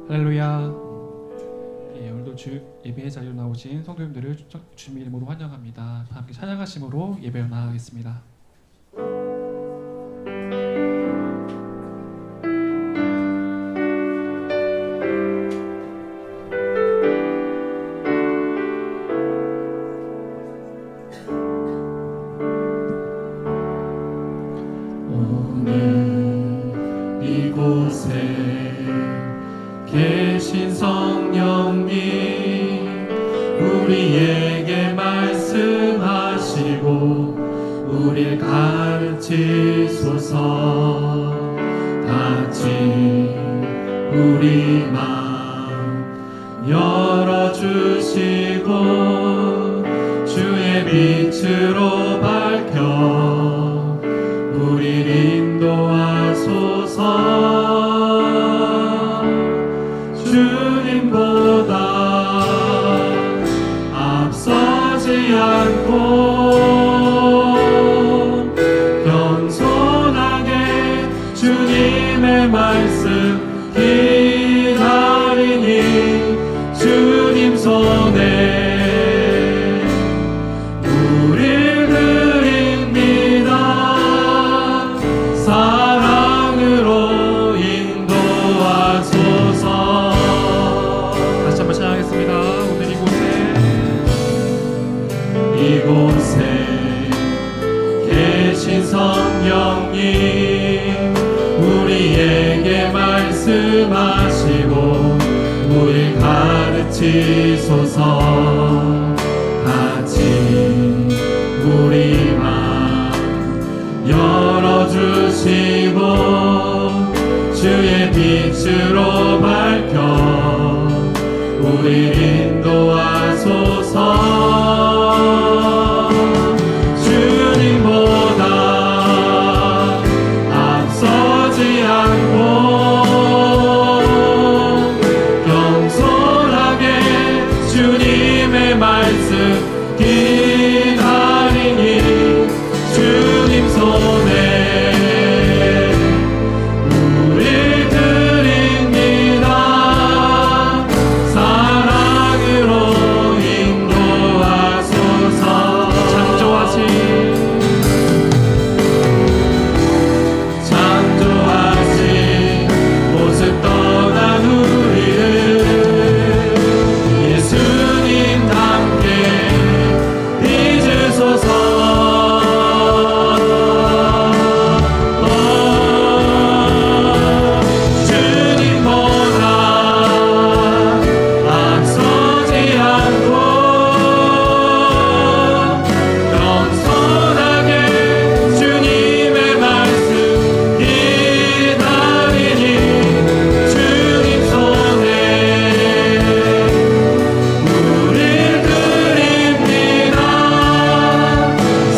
할렐루야. 오늘도 주 예배의 자리로 나오신 성도님들을 주님의 이름으로 환영합니다. 함께 찬양하심으로 예배를 나가겠습니다. 오늘 이곳에 계신 성령님, 우리에게 말씀하시고 우리를 가르치소서. 같이 우리 마음 열어주시고 주의 빛으로 밝혀 우리를 인도하소서. 주님보다 앞서지 않고 겸손하게 주님의 말씀 기다리니 주님 손에 우릴 드립니다. 사랑으로 인도하소서. 다시 한번 찬양하겠습니다. 오늘 이곳에 계신 성령님, 우리에게 말씀하시고 우릴 가르치소서. 같이 우리 마음 열어주시고 주의 빛으로 밝혀 우릴 인도하소서. 주님보다 앞서지 않고 겸손하게 주님의 말씀 기다리니 주님 손에 우릴 드립니다. 사랑으로 인도하소서. 창조하신 모습 떠난 우리를 예수님답게 빚으소서. 주님보다 앞서지 않고 겸손하게 주님의 말씀 기다리니 주님 손에 우릴 드립니다.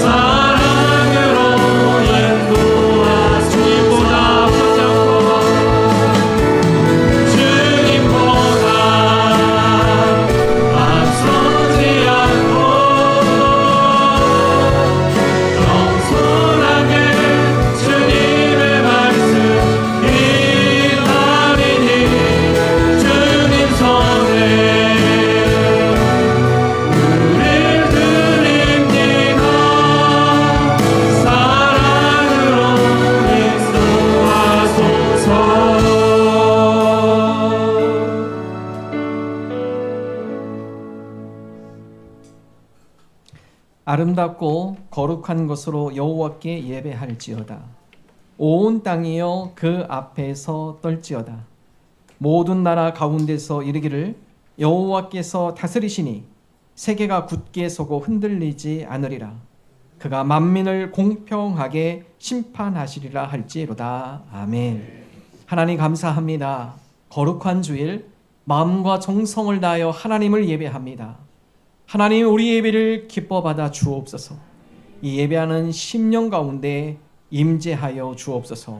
사랑으로 인도하소서. 주님보다 앞서지 않고 겸손하게 주님의 말씀 기다리니 주님 손에 우릴 드립니다. 사랑으로 인도하소서. 아름답고 거룩한 것으로 여호와께 예배할지어다. 온 땅이여 그 앞에서 떨지어다. 모든 나라 가운데서 이르기를 여호와께서 다스리시니 세계가 굳게 서고 흔들리지 않으리라. 그가 만민을 공평하게 심판하시리라 할지로다. 아멘. 하나님 감사합니다. 거룩한 주일 마음과 정성을 다하여 하나님을 예배합니다. 하나님, 우리 예배를 기뻐 받아 주옵소서. 이 예배하는 10년 가운데 임재하여 주옵소서.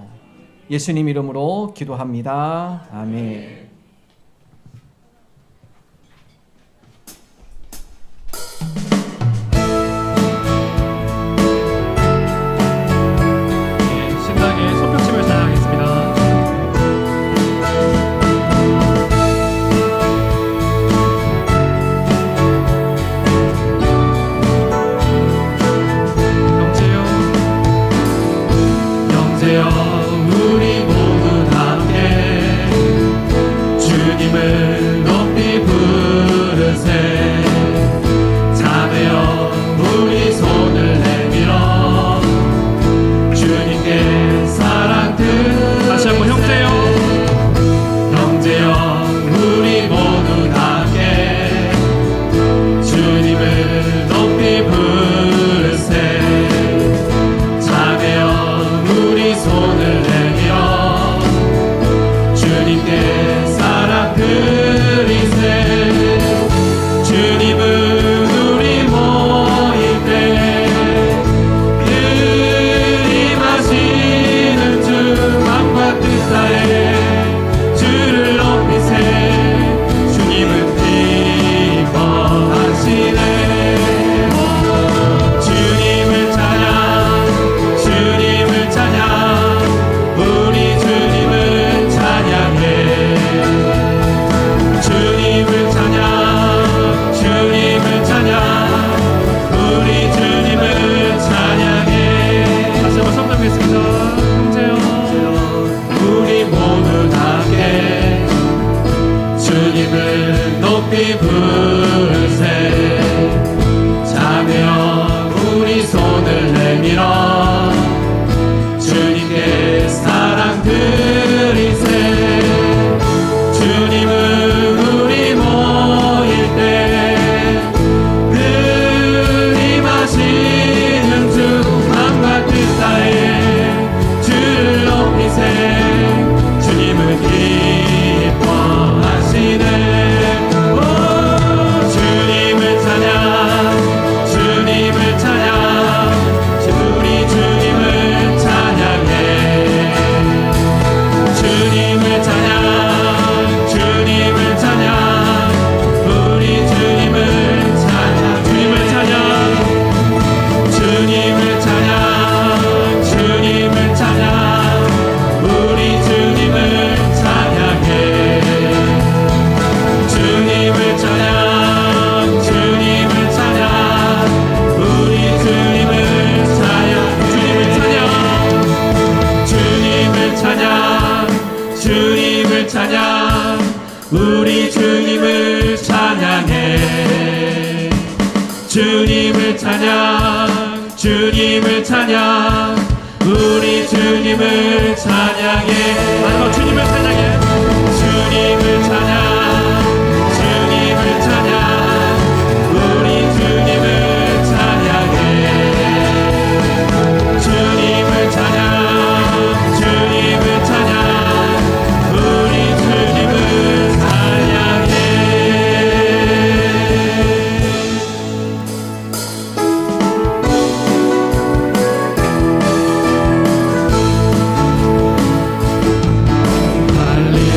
예수님 이름으로 기도합니다. 아멘. 신나게 손뼉치며 찬양하겠습니다. 높이 부르세 자며 우리 손을 내밀어 주님께 사랑 드리세 주님은 우리 모일 때 늘 임하시는 주 맘과 뜻 다해 주를 높이세 주님은 기뻐하시네 오, 주님을 찬양 주님을 찬양 우리 주님을 찬양해 주님을 찬양 주님을 찬양 우리 주님을 찬양 주님을 찬양 주님을 찬양 주님을 찬양 우리 주님을 찬양해 주님을 찬양 주님을 찬양 우리 주님을 찬양 주님을 찬양 주님을 찬양 우리 주님을 찬양해 주님을 찬양 주님을 찬양 우리 주님을 찬양해 마지막 주님을 찬양해 주님을 찬양 주님을 찬양 우리 주님을 찬양해 주님을 찬양 주님을 찬양 우리 주님을 찬양해 달리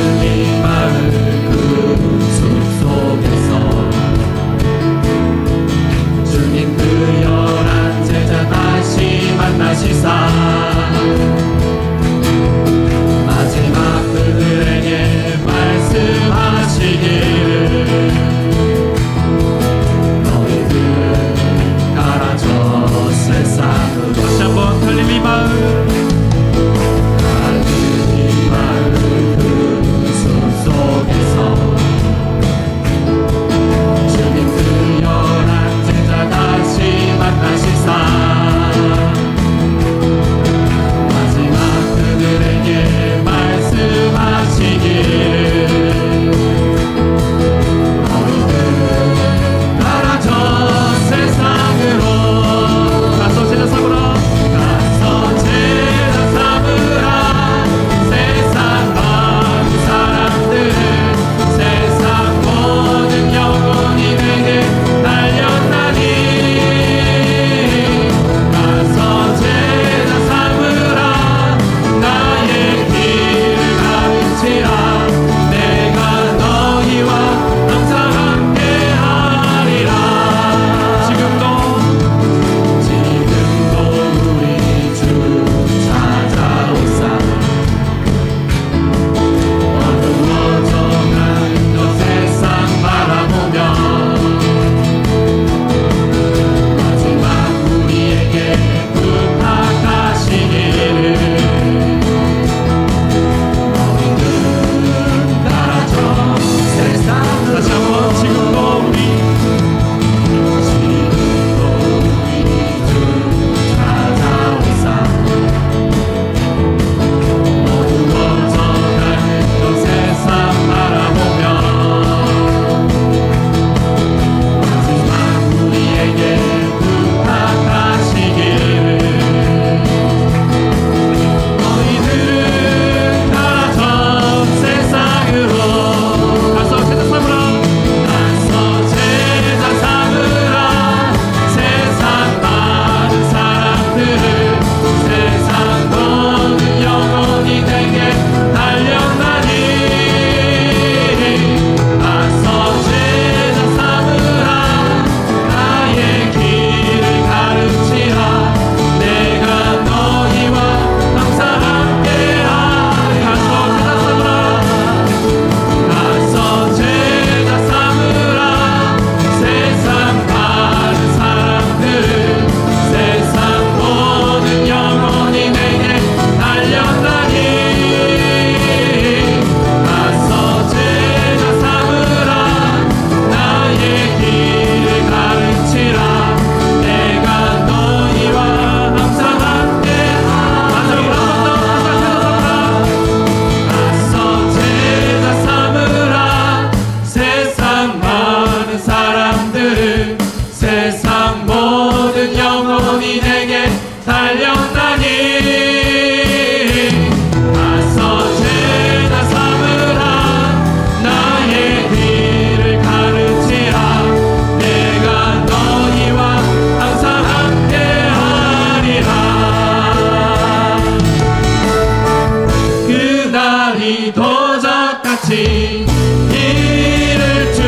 이를 줄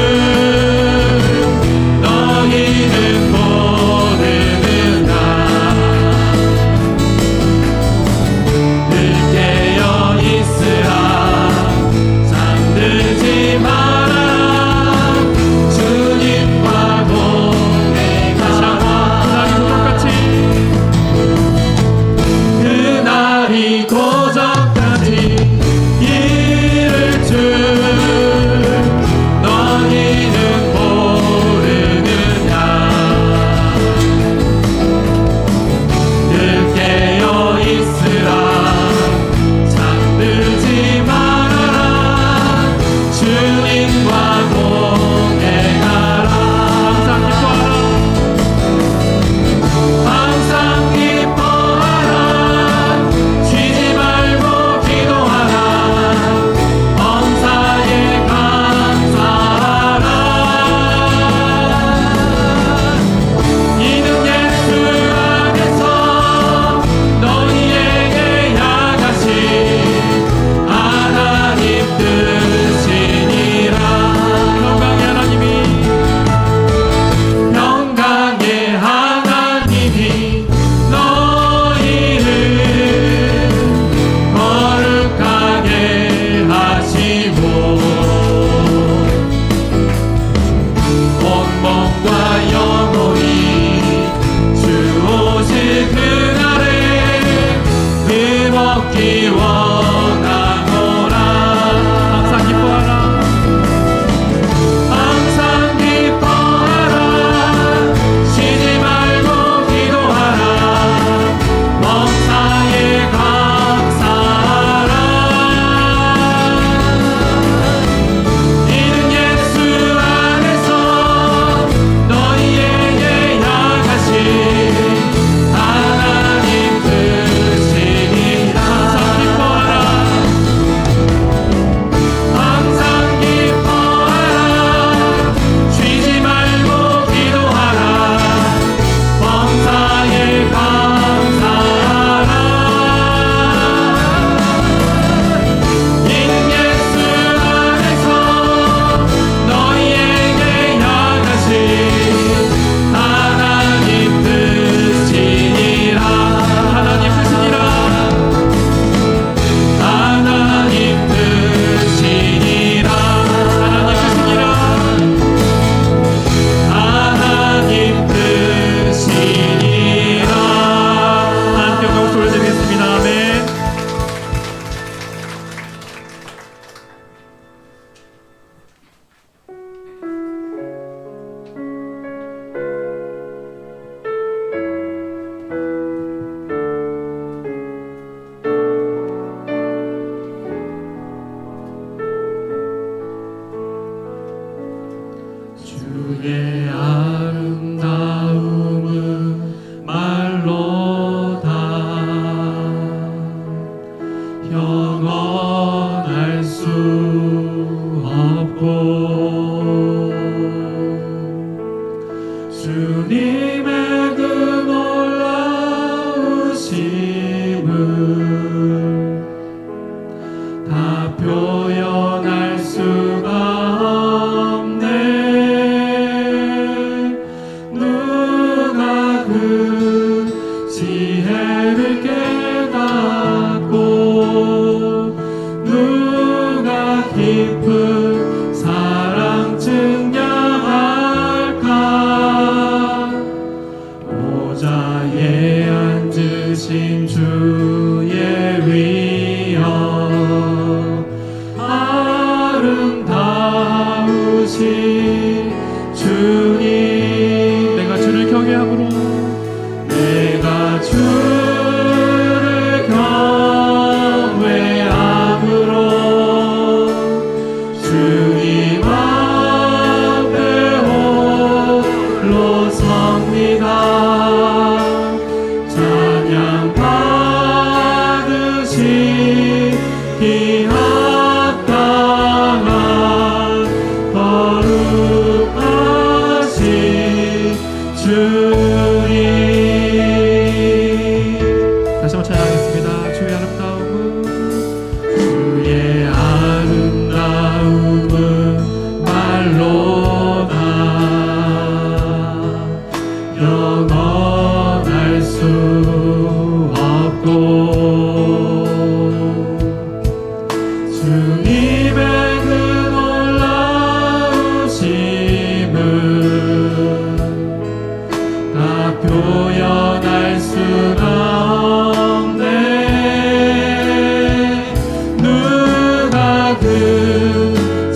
너희는 모르느냐. 늘 깨어 있으라 잠들지 말아라 주님과 동행하라. 그날이 고전까지 이를 줄 너희는 모르느냐. 늘 깨어 있으라 잠들지 말아라 주님과 동행하라. 항상 기뻐하라 쉬지 말고 기도하라 범사에 감사하라. 이는 예수 안에서 너희에게 향하신 하나님 뜻이니라. 평강의 하나님이 너희를 거룩하게 하시고 온 몸과 영혼이 주 오실 그날에 힘없기 원하노라. 항상 기뻐하라 항상 기뻐하라 쉬지 말고 기도하라 범사에 감사하라. 이는 예수 안에서 너희에게 향하신 하나님 뜻이니라. 항상 기뻐하라 항상 기뻐하라 쉬지 말고 기도하라 범사에 감사하라. 이는 예수 안에서 너희에게 향하신 하나님 뜻이니라. 하나님 뜻이니라. 하나님 뜻이니라. 하나님 뜻이니라. 하나님 뜻이니라. 함께 영광 올려드리겠습니다. 아멘. 주의 아름다움은 말로다 영원할 수 없고 주님의 그 놀라우심을 다 표현할 수가 없네. 누가 그 지혜를 깨닫고 누가 깊은 사랑 증량할까. 보좌에 앉으신 주의 위엄 아름다우신 주님. 내가 주를 경외함으로 내가 주를 경외함으로 주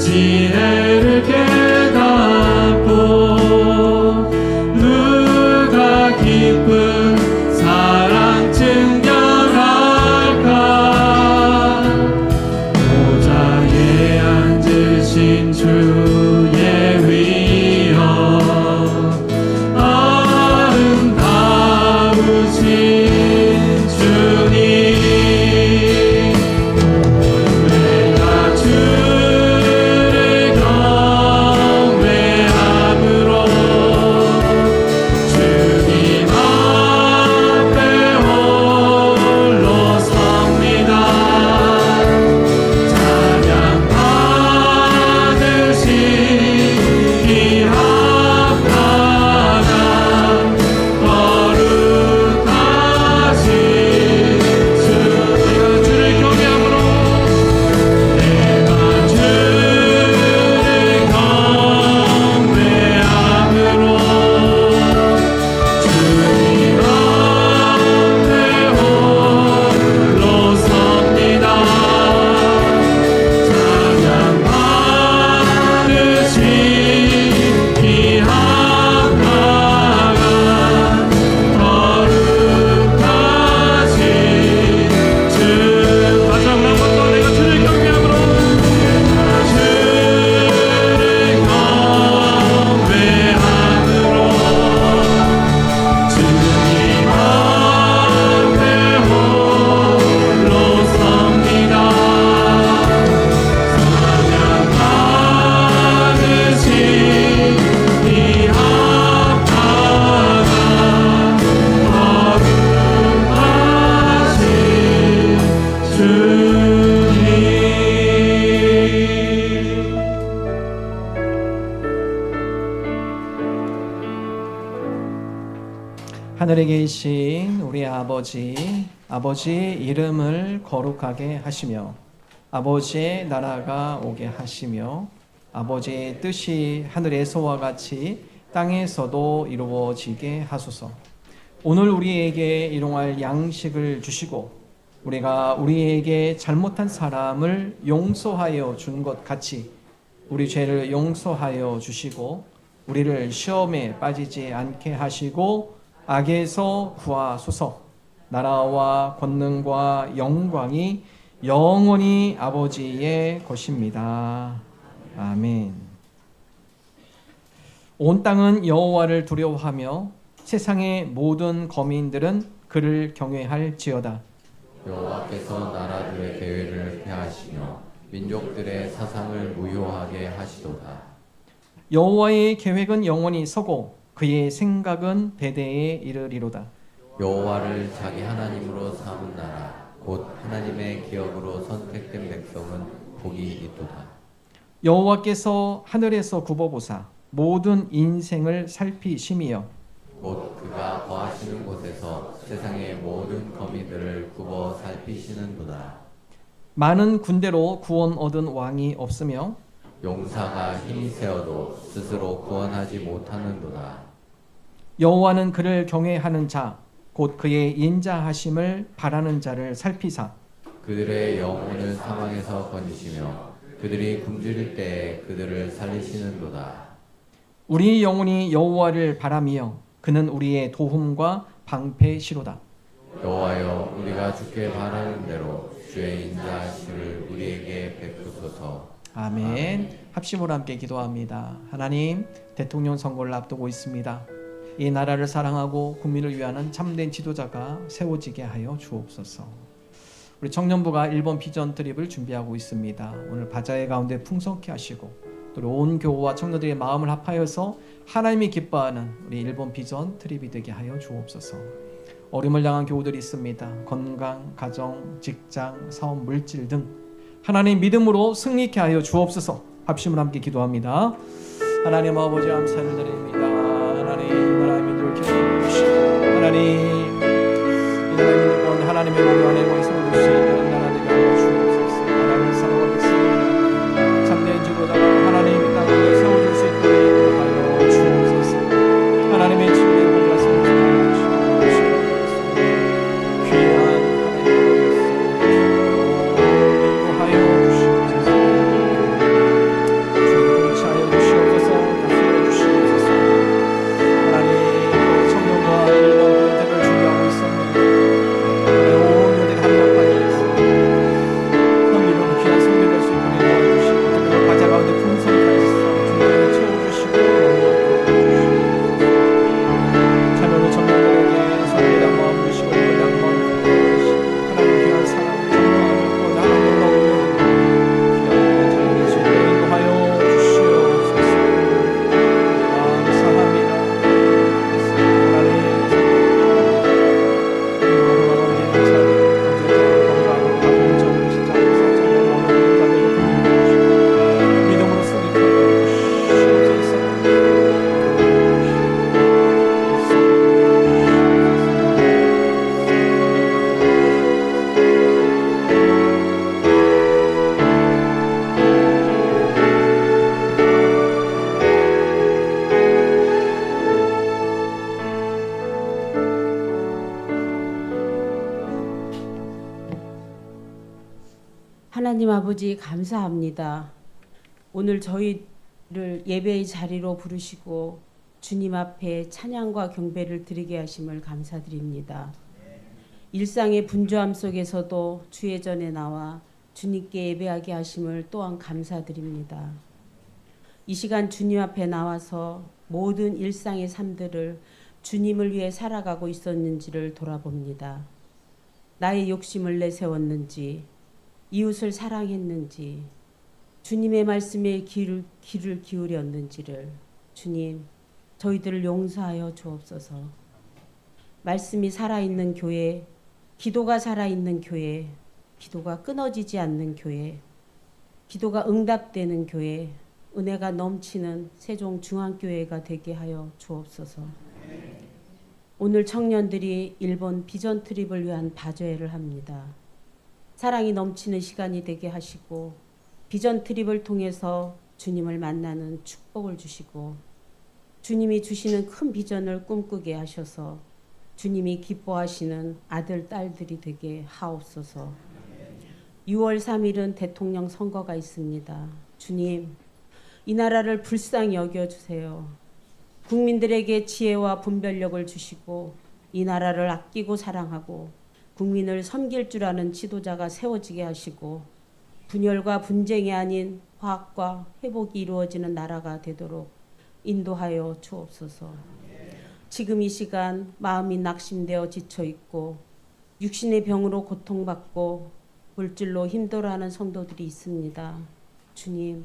지혜를 깨닫고 누가 깊은 사랑 증명할까 보좌에 앉으신 주의 위엄 아름다우신 주님 내가 주를 경외함으로 주님 앞에 홀로 섭니다 찬양 받으시기 합당한 거룩하신 주 내가 주를 경외함으로 내가 주를 경외함으로 주님 앞에 홀로 섭니다 찬양 받으시기 합당한 거룩하신 주 마지막 한번 더 내가 주를 경외함으로 내가 주를 경외함으로 주님 앞에 홀로 섭니다 찬양 받으시기 합당한 거룩하신 주님 하늘에 계신 우리 아버지의 이름을 거룩하게 하시며 아버지의 나라가 오게 하시며 아버지의 뜻이 하늘에서와 같이 땅에서도 이루어지게 하소서. 오늘 우리에게 일용할 양식을 주시고 우리가 우리에게 잘못한 사람을 용서하여 준 것 같이 우리 죄를 용서하여 주시고 우리를 시험에 빠지지 않게 하시고 악에서 구하소서. 나라와 권능과 영광이 영원히 아버지의 것입니다. 아멘. 온 땅은 여호와를 두려워하며 세상의 모든 거민들은 그를 경외할지어다. 여호와께서 나라들의 계획을 폐하시며 민족들의 사상을 무효하게 하시도다. 여호와의 계획은 영원히 서고 그의 생각은 대대에 이르리로다. 여호와를 자기 하나님으로 삼은 나라 곧 하나님의 기업으로 선택된 백성은 복이 있도다. 여호와께서 하늘에서 굽어보사 모든 인생을 살피심이여 곧 그가 거하시는 곳에서 세상의 모든 거미들을 굽어 살피시는도다. 많은 군대로 구원 얻은 왕이 없으며 용사가 힘이 세어도 스스로 구원하지 못하는도다. 여호와는 그를 경외하는 자 곧 그의 인자하심을 바라는 자를 살피사 그들의 영혼을 사망에서 건지시며 그들이 굶주릴 때에 그들을 살리시는도다. 우리 영혼이 여호와를 바라며 그는 우리의 도움과 방패시로다. 여호와여 우리가 주께 바라는 대로 주의 인자하심을 우리에게 베푸소서. 아멘. 합심으로 함께 기도합니다. 하나님, 대통령 선거를 앞두고 있습니다. 이 나라를 사랑하고 국민을 위하는 참된 지도자가 세워지게 하여 주옵소서. 우리 청년부가 일본 비전 트립을 준비하고 있습니다. 오늘 바자회 가운데 풍성케 하시고 또 온 교우와 청년들의 마음을 합하여서 하나님이 기뻐하는 우리 일본 비전 트립이 되게 하여 주옵소서. 어려움을 당한 교우들이 있습니다. 건강, 가정, 직장, 사업, 물질 등 하나님 믿음으로 승리케 하여 주옵소서. 합심을 함께 기도합니다. 하나님 아버지 감사를 드립니다. 하나님 나라의 민족을 기억해 주시고 하나님 이 나라의 민족 가운데 하나님의 몸이 안에 모여 세워줄 수 있는 나라 되게 하여 주옵소서. 하나님 사랑하겠습니다. 참된 지도자가 하나님 이 땅에 세워줄 수 있도록 하여 주옵소서. 하나님의 진리의 몸과 세워주시옵소서. 귀한 하나님의 인도하여 주시옵소서. 하나님 아버지 감사합니다. 오늘 저희를 예배의 자리로 부르시고 주님 앞에 찬양과 경배를 드리게 하심을 감사드립니다. 일상의 분주함 속에서도 주의 전에 나와 주님께 예배하게 하심을 또한 감사드립니다. 이 시간 주님 앞에 나와서 모든 일상의 삶들을 주님을 위해 살아가고 있었는지를 돌아봅니다. 나의 욕심을 내세웠는지, 이웃을 사랑했는지, 주님의 말씀에 귀를 기울였는지를 주님, 저희들을 용서하여 주옵소서. 말씀이 살아있는 교회, 기도가 살아있는 교회, 기도가 끊어지지 않는 교회, 기도가 응답되는 교회, 은혜가 넘치는 세종중앙교회가 되게 하여 주옵소서. 오늘 청년들이 일본 비전 트립을 위한 바저회를 합니다. 사랑이 넘치는 시간이 되게 하시고 비전 트립을 통해서 주님을 만나는 축복을 주시고 주님이 주시는 큰 비전을 꿈꾸게 하셔서 주님이 기뻐하시는 아들, 딸들이 되게 하옵소서. 6월 3일은 대통령 선거가 있습니다. 주님, 이 나라를 불쌍히 여겨주세요. 국민들에게 지혜와 분별력을 주시고 이 나라를 아끼고 사랑하고 국민을 섬길 줄 아는 지도자가 세워지게 하시고 분열과 분쟁이 아닌 화합과 회복이 이루어지는 나라가 되도록 인도하여 주옵소서. 지금 이 시간 마음이 낙심되어 지쳐있고 육신의 병으로 고통받고 물질로 힘들어하는 성도들이 있습니다. 주님,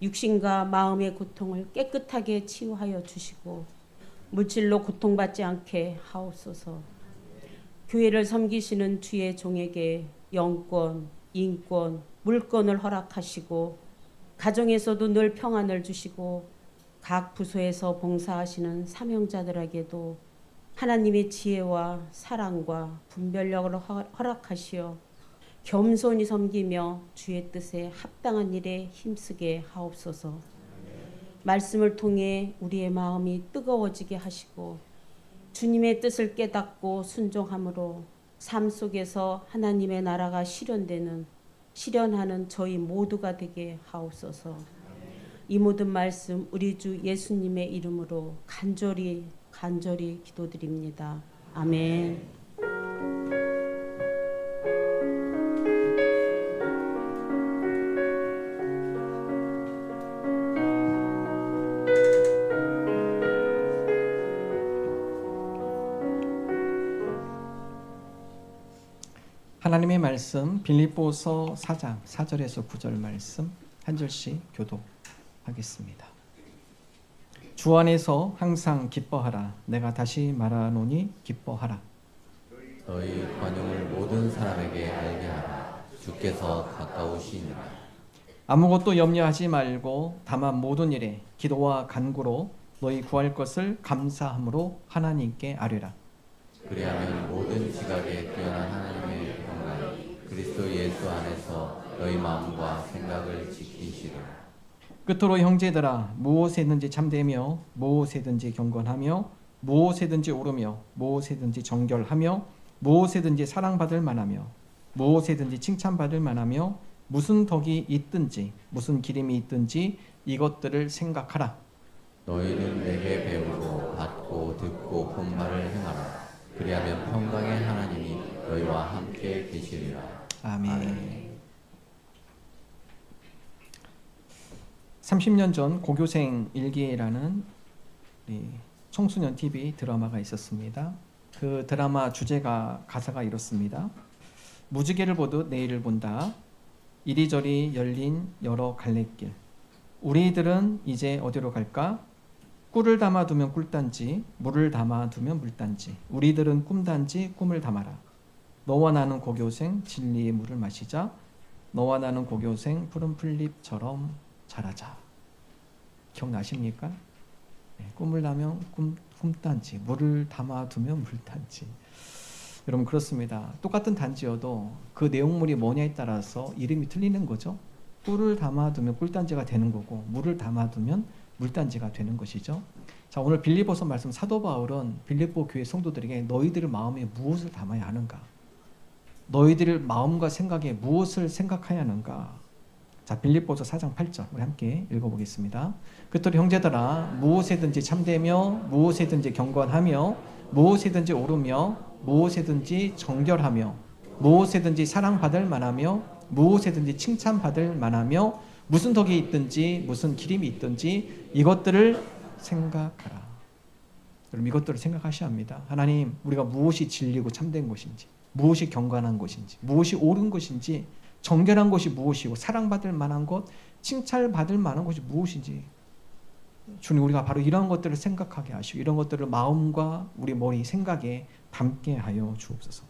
육신과 마음의 고통을 깨끗하게 치유하여 주시고 물질로 고통받지 않게 하옵소서. 교회를 섬기시는 주의 종에게 영권, 인권, 물권을 허락하시고 가정에서도 늘 평안을 주시고 각 부서에서 봉사하시는 사명자들에게도 하나님의 지혜와 사랑과 분별력을 허락하시어 겸손히 섬기며 주의 뜻에 합당한 일에 힘쓰게 하옵소서. 말씀을 통해 우리의 마음이 뜨거워지게 하시고 주님의 뜻을 깨닫고 순종함으로 삶 속에서 하나님의 나라가 실현하는 저희 모두가 되게 하옵소서. 이 모든 말씀 우리 주 예수님의 이름으로 간절히 기도드립니다. 아멘. 하나님의 말씀 빌립보서 4장 4절에서 9절 말씀 한 절씩 교독하겠습니다. 주 안에서 항상 기뻐하라. 내가 다시 말하노니 기뻐하라. 너희 관용을 모든 사람에게 알게 하라. 주께서 가까우시니라. 아무것도 염려하지 말고 다만 모든 일에 기도와 간구로 너희 구할 것을 감사함으로 하나님께 아뢰라. 그리하면 모든 지각에 뛰어난 하나님의 평강이 그리스도 예수 안에서 너희 마음과 생각을 지키시리라. 끝으로 형제들아, 무엇에든지 참되며 무엇에든지 경건하며 무엇에든지 오르며 무엇에든지 정결하며 무엇에든지 사랑받을 만하며 무엇에든지 칭찬받을 만하며 무슨 덕이 있든지 무슨 기림이 있든지 이것들을 생각하라. 너희는 내게 배우고 받고 듣고 본 말을 행하라. 그리하면 평강의 하나님이 너희와 함께 계시리라. 아멘. 30년 전 고교생 일기라는 청소년 TV 드라마가 있었습니다. 그 드라마 주제가 가사가 이렇습니다. 무지개를 보듯 내일을 본다. 이리저리 열린 여러 갈래길. 우리들은 이제 어디로 갈까? 꿀을 담아두면 꿀단지, 물을 담아두면 물단지. 우리들은 꿈단지 꿈을 담아라. 너와 나는 고교생 진리의 물을 마시자. 너와 나는 고교생 푸른 풀잎처럼 자라자. 기억나십니까? 네, 꿈을 담으면 꿈단지, 물을 담아두면 물단지. 여러분 그렇습니다. 똑같은 단지여도 그 내용물이 뭐냐에 따라서 이름이 틀리는 거죠. 꿀을 담아두면 꿀단지가 되는 거고 물을 담아두면 물단지가 되는 것이죠. 자, 오늘 빌립보서 말씀 사도 바울은 빌립보 교회 성도들에게 너희들의 마음에 무엇을 담아야 하는가? 너희들 마음과 생각에 무엇을 생각하야 하는가? 자, 빌립보서 4장 8절 우리 함께 읽어보겠습니다. 그토록 형제들아 무엇에든지 참되며 무엇에든지 경건하며 무엇에든지 오르며 무엇에든지 정결하며 무엇에든지 사랑받을 만하며 무엇에든지 칭찬받을 만하며 무슨 덕이 있든지 무슨 기림이 있든지 이것들을 생각하라. 여러분 이것들을 생각하셔야 합니다. 하나님, 우리가 무엇이 진리고 참된 것인지, 무엇이 경건한 것인지, 무엇이 옳은 것인지, 정결한 것이 무엇이고 사랑받을 만한 것, 칭찬받을 만한 것이 무엇인지 주님, 우리가 바로 이런 것들을 생각하게 하시고 이런 것들을 마음과 우리 머리 생각에 담게 하여 주옵소서.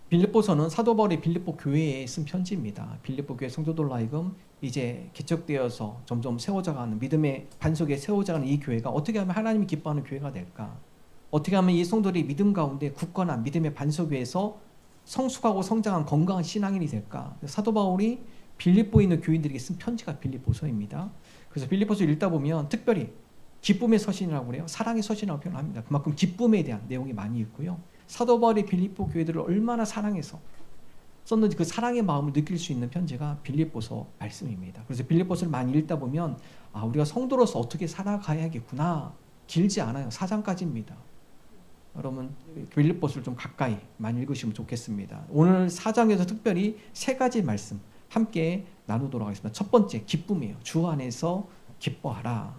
빌립보서는 사도 바울이 빌립보 교회에 쓴 편지입니다. 빌립보 교회 성도들로 하여금 이제 개척되어서 점점 세워져가는, 믿음의 반석에 세워져가는 이 교회가 어떻게 하면 하나님이 기뻐하는 교회가 될까? 어떻게 하면 이 성도들이 믿음 가운데 굳건한 믿음의 반석 위에서 성숙하고 성장한 건강한 신앙인이 될까? 사도 바울이 빌립보에 있는 교인들에게 쓴 편지가 빌립보서입니다. 그래서 빌립보서 읽다 보면 특별히 기쁨의 서신이라고 그래요. 사랑의 서신이라고 표현합니다. 그만큼 기쁨에 대한 내용이 많이 있고요. 사도 바울이 빌립보 교회들을 얼마나 사랑해서 썼는지 그 사랑의 마음을 느낄 수 있는 편지가 빌립보서 말씀입니다. 그래서 빌립보서를 많이 읽다 보면 우리가 성도로서 어떻게 살아가야겠구나. 길지 않아요. 4장까지입니다. 여러분 빌립보서를 좀 가까이 많이 읽으시면 좋겠습니다. 오늘 4장에서 특별히 3가지 말씀 함께 나누도록 하겠습니다. 첫 번째 기쁨이에요. 주 안에서 기뻐하라.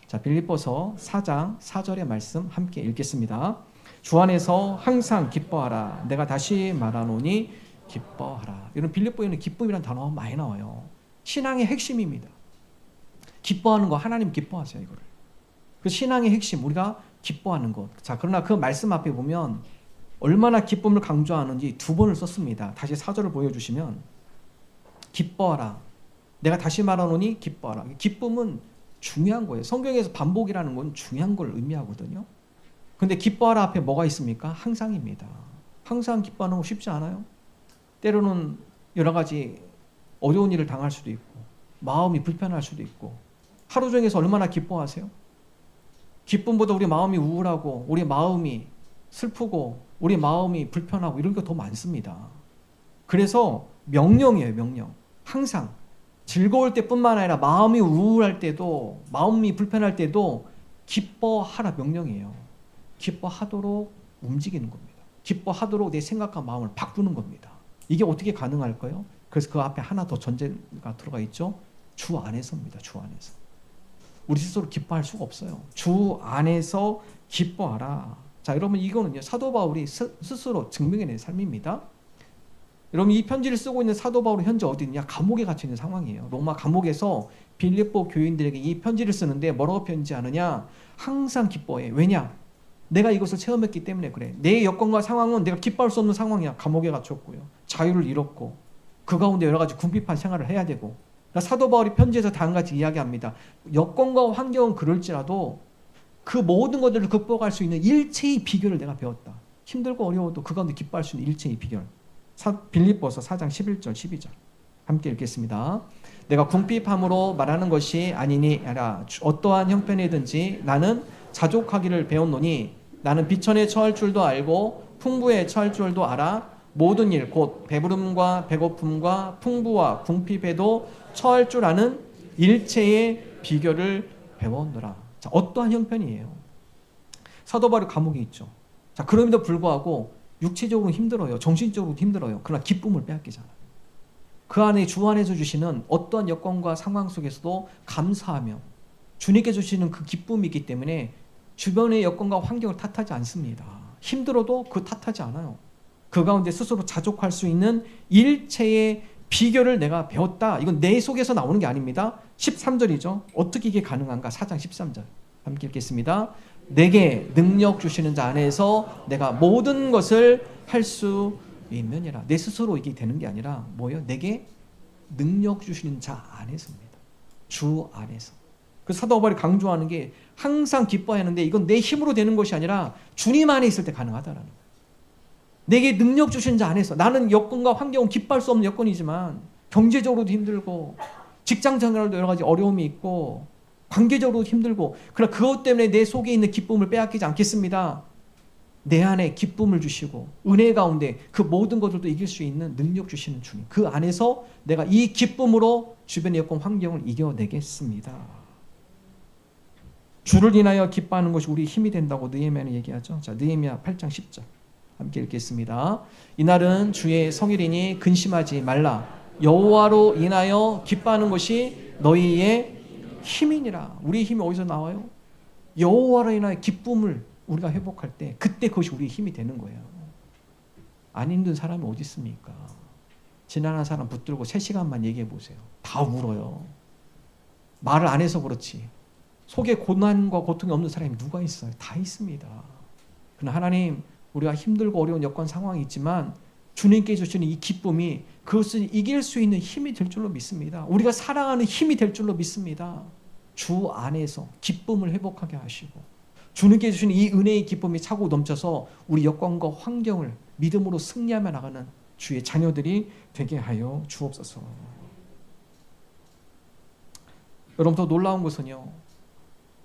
자, 빌립보서 4장 4절의 말씀 함께 읽겠습니다. 주 안에서 항상 기뻐하라. 내가 다시 말하노니 기뻐하라. 이런 빌립보에는 기쁨이라는 단어가 많이 나와요. 신앙의 핵심입니다. 기뻐하는 거, 하나님 기뻐하세요. 이거를. 그 신앙의 핵심, 우리가 기뻐하는 것. 자, 그러나 그 말씀 앞에 보면 얼마나 기쁨을 강조하는지 2번을 썼습니다. 다시 4절을 보여주시면 기뻐하라. 내가 다시 말하노니 기뻐하라. 기쁨은 중요한 거예요. 성경에서 반복이라는 건 중요한 걸 의미하거든요. 근데 기뻐하라 앞에 뭐가 있습니까? 항상입니다. 항상 기뻐하는 거 쉽지 않아요. 때로는 여러 가지 어려운 일을 당할 수도 있고 마음이 불편할 수도 있고 하루 종일에서 얼마나 기뻐하세요? 기쁨보다 우리 마음이 우울하고 우리 마음이 슬프고 우리 마음이 불편하고 이런 게 더 많습니다. 그래서 명령이에요. 명령. 항상 즐거울 때뿐만 아니라 마음이 우울할 때도 마음이 불편할 때도 기뻐하라 명령이에요. 기뻐하도록 움직이는 겁니다. 기뻐하도록 내 생각과 마음을 바꾸는 겁니다. 이게 어떻게 가능할까요? 그래서 그 앞에 하나 더 전제가 들어가 있죠. 주 안에서입니다. 주 안에서. 우리 스스로 기뻐할 수가 없어요. 주 안에서 기뻐하라. 자, 여러분 이거는요. 사도 바울이 스스로 증명해낸 삶입니다. 여러분 이 편지를 쓰고 있는 사도 바울은 현재 어디 있냐? 감옥에 갇혀 있는 상황이에요. 로마 감옥에서 빌립보 교인들에게 이 편지를 쓰는데 뭐라고 편지하느냐? 항상 기뻐해. 왜냐? 내가 이것을 체험했기 때문에 그래. 내 여건과 상황은 내가 기뻐할 수 없는 상황이야. 감옥에 갇혔고요. 자유를 잃었고 그 가운데 여러 가지 궁핍한 생활을 해야 되고. 사도 바울이 편지에서 다 한 가지 이야기합니다. 여건과 환경은 그럴지라도 그 모든 것들을 극복할 수 있는 일체의 비결을 내가 배웠다. 힘들고 어려워도 그 가운데 기뻐할 수 있는 일체의 비결. 빌립보서 4장 11절 12절 함께 읽겠습니다. 내가 궁핍함으로 말하는 것이 아니니 아니라 어떠한 형편이든지 나는 자족하기를 배웠노니 나는 비천에 처할 줄도 알고 풍부에 처할 줄도 알아. 모든 일 곧 배부름과 배고픔과 풍부와 궁핍에도 처할 줄 아는 일체의 비결을 배웠노라. 자, 어떠한 형편이에요? 사도 바울이 감옥에 있죠. 자, 그럼에도 불구하고 육체적으로 힘들어요. 정신적으로 힘들어요. 그러나 기쁨을 빼앗기잖아요. 그 안에 주 안에서 주시는 어떠한 여건과 상황 속에서도 감사하며 주님께 주시는 그 기쁨이 있기 때문에 주변의 여건과 환경을 탓하지 않습니다. 힘들어도 그 탓하지 않아요. 그 가운데 스스로 자족할 수 있는 일체의 비결을 내가 배웠다. 이건 내 속에서 나오는 게 아닙니다. 13절이죠. 어떻게 이게 가능한가? 4장 13절 함께 읽겠습니다. 내게 능력 주시는 자 안에서 내가 모든 것을 할 수 있느니라. 내 스스로 이게 되는 게 아니라 뭐예요? 내게 능력 주시는 자 안에서입니다. 주 안에서. 그 사도 바울이 강조하는 게 항상 기뻐해야 하는데 이건 내 힘으로 되는 것이 아니라 주님 안에 있을 때 가능하다라는 거예요. 내게 능력 주신 자 안에서. 나는 여건과 환경은 기뻐할 수 없는 여건이지만 경제적으로도 힘들고 직장 생활도 여러 가지 어려움이 있고 관계적으로도 힘들고 그러나 그것 때문에 내 속에 있는 기쁨을 빼앗기지 않겠습니다. 내 안에 기쁨을 주시고 은혜 가운데 그 모든 것들도 이길 수 있는 능력 주시는 주님. 그 안에서 내가 이 기쁨으로 주변의 여건 환경을 이겨내겠습니다. 주를 인하여 기뻐하는 것이 우리 힘이 된다고 느헤미야는 얘기하죠. 자, 느헤미야 8장 10절 함께 읽겠습니다. 이날은 주의 성일이니 근심하지 말라. 여호와로 인하여 기뻐하는 것이 너희의 힘이니라. 우리의 힘이 어디서 나와요? 여호와로 인하여 기쁨을 우리가 회복할 때 그때 그것이 우리의 힘이 되는 거예요. 안 힘든 사람이 어디 있습니까? 지난한 사람 붙들고 3시간만 얘기해 보세요. 다 울어요. 말을 안 해서 그렇지. 속에 고난과 고통이 없는 사람이 누가 있어요? 다 있습니다. 그러나 하나님, 우리가 힘들고 어려운 여건 상황이 있지만 주님께 주시는 이 기쁨이 그것을 이길 수 있는 힘이 될 줄로 믿습니다. 우리가 사랑하는 힘이 될 줄로 믿습니다. 주 안에서 기쁨을 회복하게 하시고 주님께 주시는 이 은혜의 기쁨이 차고 넘쳐서 우리 여건과 환경을 믿음으로 승리하며 나가는 주의 자녀들이 되게 하여 주옵소서. 여러분, 더 놀라운 것은요,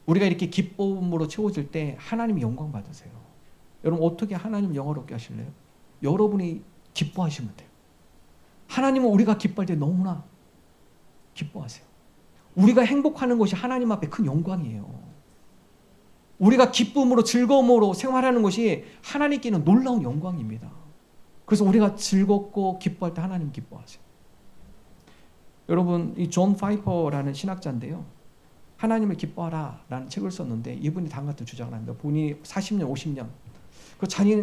우리가 이렇게 기쁨으로 채워질 때 하나님이 영광 받으세요. 여러분, 어떻게 하나님 영화롭게 하실래요? 여러분이 기뻐하시면 돼요. 하나님은 우리가 기뻐할 때 너무나 기뻐하세요. 우리가 행복하는 것이 하나님 앞에 큰 영광이에요. 우리가 기쁨으로 즐거움으로 생활하는 것이 하나님께는 놀라운 영광입니다. 그래서 우리가 즐겁고 기뻐할 때 하나님 기뻐하세요. 여러분, 이 존 파이퍼라는 신학자인데요, 하나님을 기뻐하라 라는 책을 썼는데 이분이 다음 같은 주장을 합니다. 본인이 40년 50년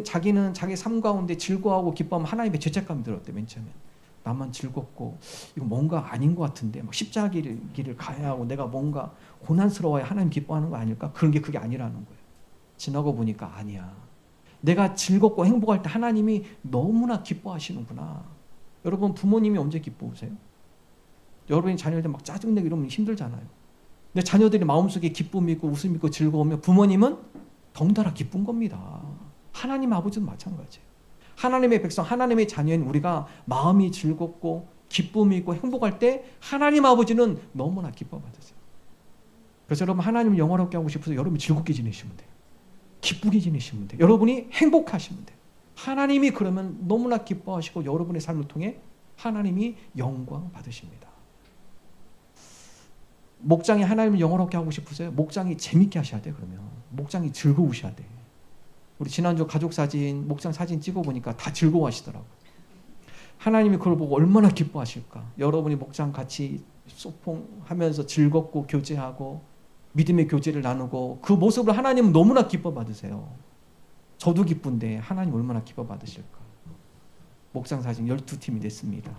자기는 자기 삶 가운데 즐거워하고 기뻐하면 하나님의 죄책감이 들었대. 맨 처음에 나만 즐겁고 이거 뭔가 아닌 것 같은데 막 십자가 길을 가야 하고 내가 뭔가 고난스러워야 하나님 기뻐하는 거 아닐까? 그게 아니라는 거예요. 지나고 보니까 아니야. 내가 즐겁고 행복할 때 하나님이 너무나 기뻐하시는구나. 여러분, 부모님이 언제 기뻐하세요? 여러분이 자녀들 막 짜증내고 이러면 힘들잖아요. 근데 자녀들이 마음속에 기쁨이 있고 웃음이 있고 즐거우면 부모님은 덩달아 기쁜 겁니다. 하나님 아버지도 마찬가지예요. 하나님의 백성, 하나님의 자녀인 우리가 마음이 즐겁고 기쁨이 있고 행복할 때 하나님 아버지는 너무나 기뻐 받으세요. 그래서 여러분, 하나님을 영화롭게 하고 싶어서 여러분이 즐겁게 지내시면 돼요. 기쁘게 지내시면 돼요. 여러분이 행복하시면 돼요. 하나님이 그러면 너무나 기뻐하시고 여러분의 삶을 통해 하나님이 영광 받으십니다. 목장이 하나님을 영화롭게 하고 싶으세요? 목장이 재밌게 하셔야 돼요. 그러면 목장이 즐거우셔야 돼. 우리 지난주 가족 사진, 목장 사진 찍어보니까 다 즐거워하시더라고요. 하나님이 그걸 보고 얼마나 기뻐하실까. 여러분이 목장 같이 소통하면서 즐겁고 교제하고 믿음의 교제를 나누고 그 모습을 하나님은 너무나 기뻐 받으세요. 저도 기쁜데 하나님 얼마나 기뻐 받으실까. 목장 사진 12팀이 됐습니다.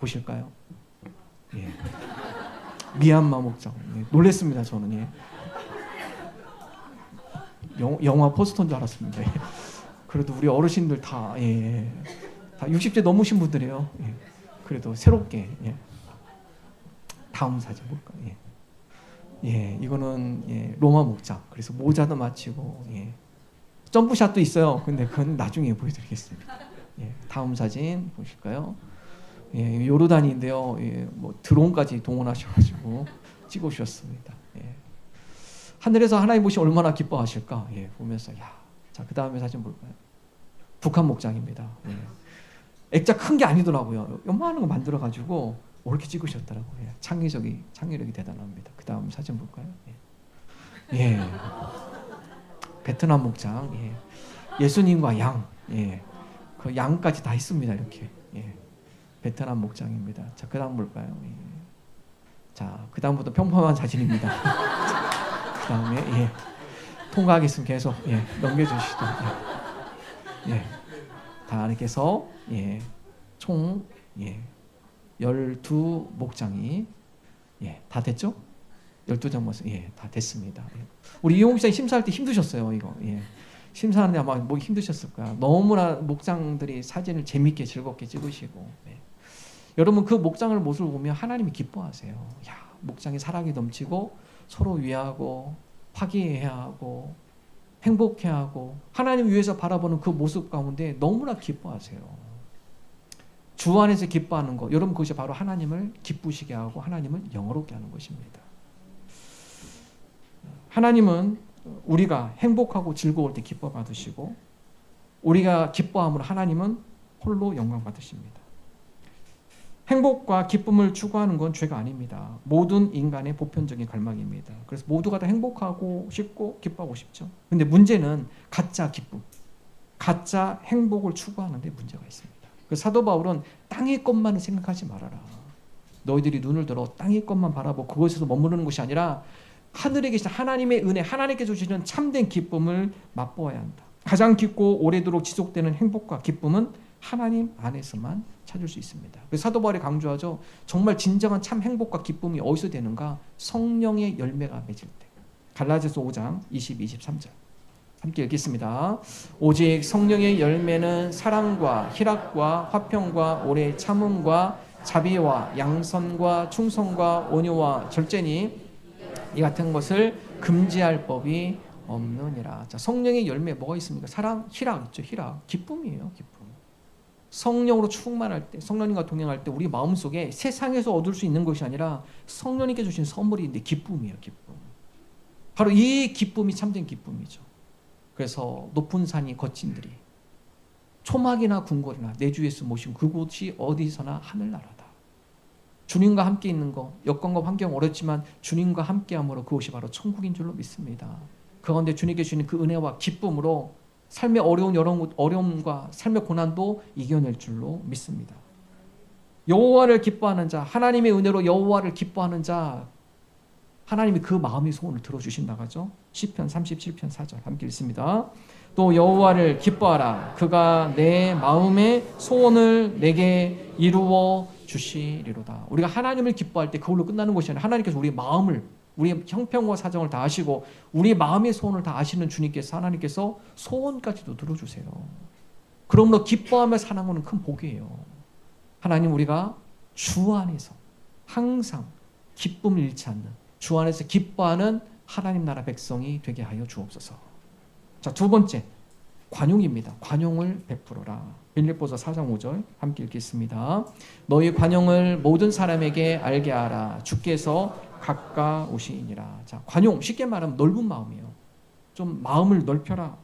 보실까요? 예. 미얀마 목장. 예. 놀랬습니다. 저는. 예. 영화 포스터인 줄 알았습니다. 예. 그래도 우리 어르신들 다 60대 넘으신 분들이에요. 예. 그래도 새롭게. 예. 다음 사진 볼까요? 예. 예, 이거는 로마 목장. 그래서 모자도 맞추고 점프샷도 있어요. 근데 그건 나중에 보여드리겠습니다. 예. 다음 사진 보실까요? 예, 요르단인데요. 예, 뭐 드론까지 동원하셔가지고 찍어주셨습니다. 예. 하늘에서 하나님 보시 얼마나 기뻐하실까? 예, 보면서 자, 그 다음에 사진 볼까요? 북한 목장입니다. 예. 액자 큰 게 아니더라고요. 요만한 거 만들어가지고 이렇게 찍으셨더라고요. 예. 창의력이 대단합니다. 그 다음 사진 볼까요? 예. 예. 베트남 목장. 예. 예수님과 양. 예. 그 양까지 다 있습니다. 이렇게. 예. 베트남 목장입니다. 자, 그 다음 볼까요? 예. 자, 그 다음부터 평범한 사진입니다. 그 다음에 통과하겠으면 계속 넘겨주시죠. 예. 다 이렇게 해서 총 12목장이 다 됐죠? 12장 모습 다 됐습니다. 우리 이용 목장이 심사할 때 힘드셨어요. 이거 심사하는데 아마 뭐 힘드셨을 거야. 너무나 목장들이 사진을 재밌게 즐겁게 찍으시고 여러분, 그 목장을 모습을 보면 하나님이 기뻐하세요. 목장이 사랑이 넘치고 서로 위하고 화기애애해야 하고 행복해하고 하나님 위해서 바라보는 그 모습 가운데 너무나 기뻐하세요. 주 안에서 기뻐하는 것, 여러분, 그것이 바로 하나님을 기쁘시게 하고 하나님을 영화롭게 하는 것입니다. 하나님은 우리가 행복하고 즐거울 때 기뻐 받으시고 우리가 기뻐함으로 하나님은 홀로 영광 받으십니다. 행복과 기쁨을 추구하는 건 죄가 아닙니다. 모든 인간의 보편적인 갈망입니다. 그래서 모두가 다 행복하고 싶고 기뻐하고 싶죠. 근데 문제는 가짜 기쁨, 가짜 행복을 추구하는 데 문제가 있습니다. 그래서 사도 바울은 땅의 것만을 생각하지 말아라. 너희들이 눈을 들어 땅의 것만 바라보고 그것에서 머무르는 것이 아니라 하늘에 계신 하나님의 은혜, 하나님께 주시는 참된 기쁨을 맛보아야 한다. 가장 깊고 오래도록 지속되는 행복과 기쁨은 하나님 안에서만 찾을 수 있습니다. 그래서 사도 바울이 강조하죠. 정말 진정한 참 행복과 기쁨이 어디서 되는가? 성령의 열매가 맺을 때. 갈라디아서 5장 22, 23절. 함께 읽겠습니다. 오직 성령의 열매는 사랑과 희락과 화평과 오래 참음과 자비와 양선과 충성과 온유와 절제니 이 같은 것을 금지할 법이 없느니라. 자, 성령의 열매 뭐가 있습니까? 사랑, 희락 있죠. 희락, 기쁨이에요. 기쁨. 성령으로 충만할 때, 성령님과 동행할 때 우리 마음속에 세상에서 얻을 수 있는 것이 아니라 성령님께 주신 선물인데 기쁨이에요. 기쁨. 바로 이 기쁨이 참된 기쁨이죠. 그래서 높은 산이 거친들이 초막이나 궁궐이나 내 주 예수 모신 그곳이 어디서나 하늘나라다. 주님과 함께 있는 것, 여건과 환경 어렵지만 주님과 함께함으로 그것이 바로 천국인 줄로 믿습니다. 그 가운데 주님께 주시는 그 은혜와 기쁨으로 삶의 어려움과 삶의 고난도 이겨낼 줄로 믿습니다. 여호와를 기뻐하는 자, 하나님의 은혜로 여호와를 기뻐하는 자, 하나님이 그 마음의 소원을 들어주신다고 하죠. 시편 37편 4절 함께 읽습니다. 또 여호와를 기뻐하라. 그가 내 마음의 소원을 내게 이루어 주시리로다. 우리가 하나님을 기뻐할 때 그걸로 끝나는 것이 아니라 하나님께서 우리의 마음을, 우리의 형편과 사정을 다 아시고 우리 마음의 소원을 다 아시는 주님께서, 하나님께서 소원까지도 들어주세요. 그러므로 기뻐하며 사는 것은 큰 복이에요. 하나님, 우리가 주 안에서 항상 기쁨을 잃지 않는, 주 안에서 기뻐하는 하나님 나라 백성이 되게 하여 주옵소서. 자, 두 번째, 관용입니다. 관용을 베풀어라. 빌립보서 4장 5절 함께 읽겠습니다. 너희 관용을 모든 사람에게 알게 하라. 주께서 가까우시니라. 자, 관용, 쉽게 말하면 넓은 마음이에요. 좀 마음을 넓혀라.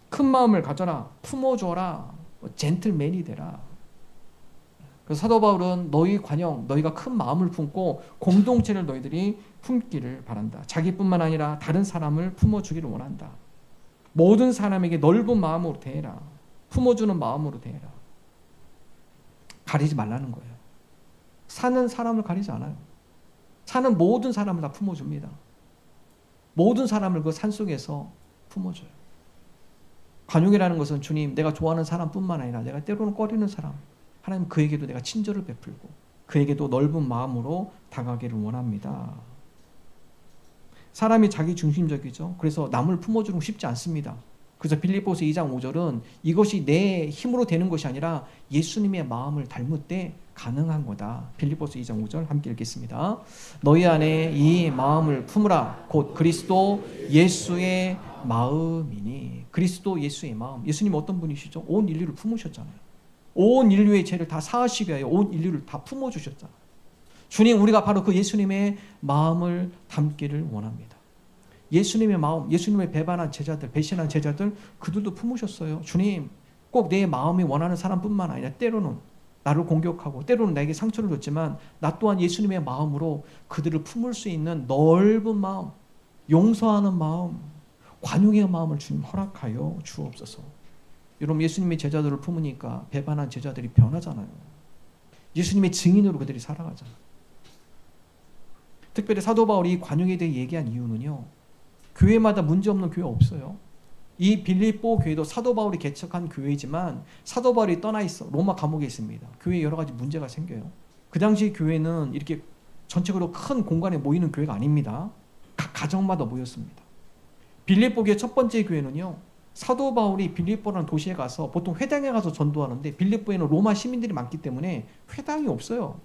큰 마음을 가져라. 품어줘라. 젠틀맨이 되라. 그래서 사도 바울은 너희 관용, 너희가 큰 마음을 품고 공동체를 너희들이 품기를 바란다. 자기뿐만 아니라 다른 사람을 품어주기를 원한다. 모든 사람에게 넓은 마음으로 대해라. 품어주는 마음으로 대해라. 가리지 말라는 거예요. 사는 사람을 가리지 않아요. 사는 모든 사람을 다 품어줍니다. 모든 사람을 그 산속에서 품어줘요. 관용이라는 것은 주님, 내가 좋아하는 사람뿐만 아니라 내가 때로는 꺼리는 사람, 하나님 그에게도 내가 친절을 베풀고 그에게도 넓은 마음으로 다가가기를 원합니다. 사람이 자기 중심적이죠. 그래서 남을 품어주는 거 쉽지 않습니다. 그래서 빌립보서 2장 5절은 이것이 내 힘으로 되는 것이 아니라 예수님의 마음을 닮을 때 가능한 거다. 빌립보서 2장 5절 함께 읽겠습니다. 너희 안에 이 마음을 품으라. 곧 그리스도 예수의 마음이니. 그리스도 예수의 마음. 예수님 어떤 분이시죠? 온 인류를 품으셨잖아요. 온 인류의 죄를 다 사하시기 위하여 온 인류를 다 품어주셨잖아요. 주님, 우리가 바로 그 예수님의 마음을 담기를 원합니다. 예수님의 마음, 예수님의 배반한 제자들, 배신한 제자들, 그들도 품으셨어요. 주님, 꼭 내 마음이 원하는 사람뿐만 아니라 때로는 나를 공격하고 때로는 나에게 상처를 줬지만 나 또한 예수님의 마음으로 그들을 품을 수 있는 넓은 마음, 용서하는 마음, 관용의 마음을 주님 허락하여 주옵소서. 여러분, 예수님의 제자들을 품으니까 배반한 제자들이 변하잖아요. 예수님의 증인으로 그들이 살아가잖아요. 특별히 사도 바울이 관용에 대해 얘기한 이유는요, 교회마다 문제없는 교회 없어요. 이 빌립보 교회도 사도 바울이 개척한 교회이지만 사도 바울이 떠나 있어 로마 감옥에 있습니다. 교회에 여러 가지 문제가 생겨요. 그 당시 교회는 이렇게 전체적으로 큰 공간에 모이는 교회가 아닙니다. 각 가정마다 모였습니다. 빌립보 교회 첫 번째 교회는요, 사도 바울이 빌립보라는 도시에 가서 보통 회당에 가서 전도하는데 빌립보에는 로마 시민들이 많기 때문에 회당이 없어요.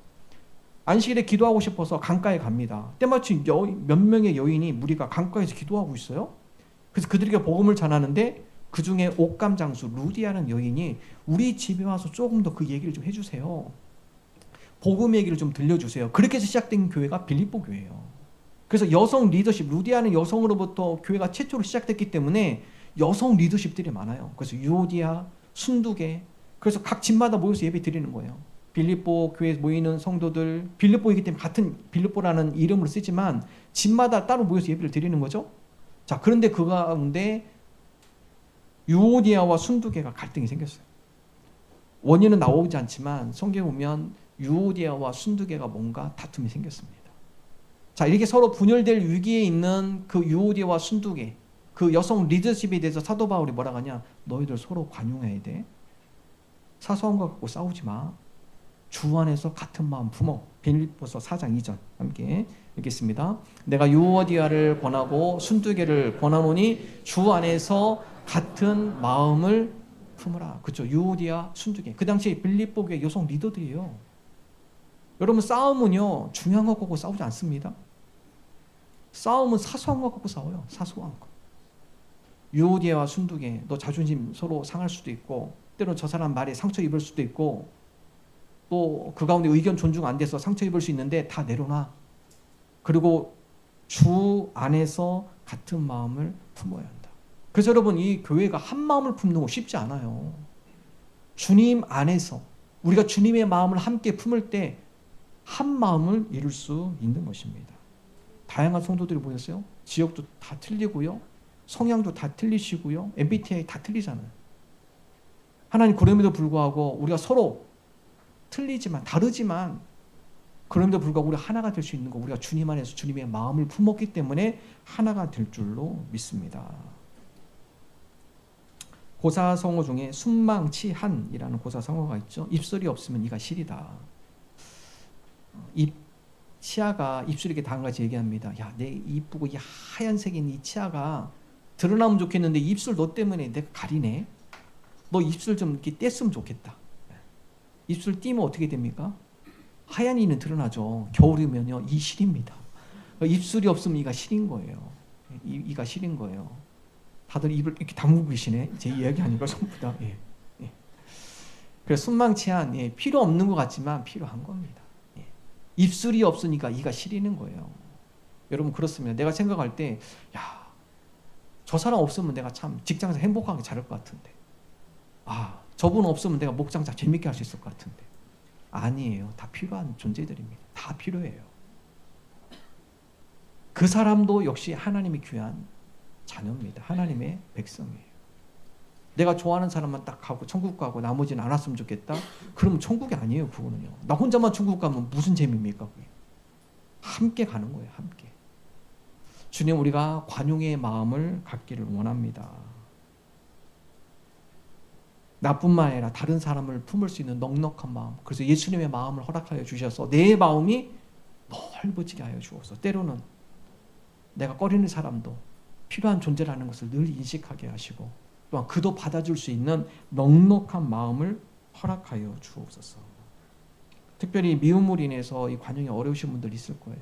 안식일에 기도하고 싶어서 강가에 갑니다. 때마침 몇 명의 여인이 무리가 강가에서 기도하고 있어요. 그래서 그들에게 복음을 전하는데 그 중에 옥감 장수 루디아라는 여인이 우리 집에 와서 조금 더 그 얘기를 좀 해주세요. 복음 얘기를 좀 들려주세요. 그렇게 해서 시작된 교회가 빌립보 교회예요. 그래서 여성 리더십, 루디아는 여성으로부터 교회가 최초로 시작됐기 때문에 여성 리더십들이 많아요. 그래서 유오디아, 순두계, 그래서 각 집마다 모여서 예배 드리는 거예요. 빌립보 교회에 모이는 성도들, 빌립보이기 때문에 같은 빌립보라는 이름으로 쓰지만 집마다 따로 모여서 예배를 드리는 거죠. 자, 그런데 그 가운데 유오디아와 순두계가 갈등이 생겼어요. 원인은 나오지 않지만 성경에 보면 유오디아와 순두계가 뭔가 다툼이 생겼습니다. 자, 이렇게 서로 분열될 위기에 있는 그 유오디아와 순두계, 그 여성 리더십에 대해서 사도 바울이 뭐라고 하냐? 너희들 서로 관용해야 돼. 사소한 거 갖고 싸우지 마. 주 안에서 같은 마음 품어. 빌립보서 4장 2절 함께 읽겠습니다. 내가 유오디아를 권하고 순두계를 권하노니 주 안에서 같은 마음을 품으라. 그렇죠. 유오디아, 순두계. 그 당시에 빌립보 교회 여성 리더들이에요. 여러분, 싸움은요 중요한 거 갖고 싸우지 않습니다. 싸움은 사소한 거 갖고 싸워요. 사소한 거. 유오디아와 순두계, 너 자존심 서로 상할 수도 있고, 때로는 저 사람 말에 상처 입을 수도 있고, 또 그 가운데 의견 존중 안 돼서 상처 입을 수 있는데 다 내려놔. 그리고 주 안에서 같은 마음을 품어야 한다. 그래서 여러분, 이 교회가 한 마음을 품는 거 쉽지 않아요. 주님 안에서 우리가 주님의 마음을 함께 품을 때 한 마음을 이룰 수 있는 것입니다. 다양한 성도들이 모였어요. 지역도 다 틀리고요. 성향도 다 틀리시고요. MBTI 다 틀리잖아요. 하나님, 그럼에도 불구하고 우리가 서로 틀리지만 다르지만 그럼에도 불구하고 우리가 하나가 될 수 있는 거, 우리가 주님 안에서 주님의 마음을 품었기 때문에 하나가 될 줄로 믿습니다. 고사성어 중에 순망치한이라는 고사성어가 있죠. 입술이 없으면 이가 시리다. 치아가 입술이 이렇게 다한가지 얘기합니다. 야, 내 이쁘고 이 하얀색인 이 치아가 드러나면 좋겠는데 입술 너 때문에 내가 가리네. 너 입술 좀 이렇게 뗐으면 좋겠다. 입술 띄면 어떻게 됩니까? 하얀 이는 드러나죠. 겨울이면요 이 시립니다. 입술이 없으면 이가 시린 거예요. 이가 시린 거예요. 다들 입을 이렇게 다물고 계시네. 제 이야기 아니고 전부 다. 예. 그래서 순망치한, 필요 없는 것 같지만 필요한 겁니다. 입술이 없으니까 이가 시리는 거예요. 여러분, 그렇습니다. 내가 생각할 때, 야, 저 사람 없으면 내가 참 직장에서 행복하게 잘할 것 같은데, 저분 없으면 내가 목장자 재밌게 할 수 있을 것 같은데. 아니에요. 다 필요한 존재들입니다. 다 필요해요. 그 사람도 역시 하나님이 귀한 자녀입니다. 하나님의 백성이에요. 내가 좋아하는 사람만 딱 가고 천국 가고 나머지는 안 왔으면 좋겠다. 그러면 천국이 아니에요. 그거는요. 나 혼자만 천국 가면 무슨 재미입니까? 그게. 함께 가는 거예요. 함께. 주님, 우리가 관용의 마음을 갖기를 원합니다. 나뿐만 아니라 다른 사람을 품을 수 있는 넉넉한 마음. 그래서 예수님의 마음을 허락하여 주셔서 내 마음이 넓어지게 하여 주어서 때로는 내가 꺼리는 사람도 필요한 존재라는 것을 늘 인식하게 하시고, 또한 그도 받아줄 수 있는 넉넉한 마음을 허락하여 주옵소서. 특별히 미움으로 인해서 이 관용이 어려우신 분들 있을 거예요.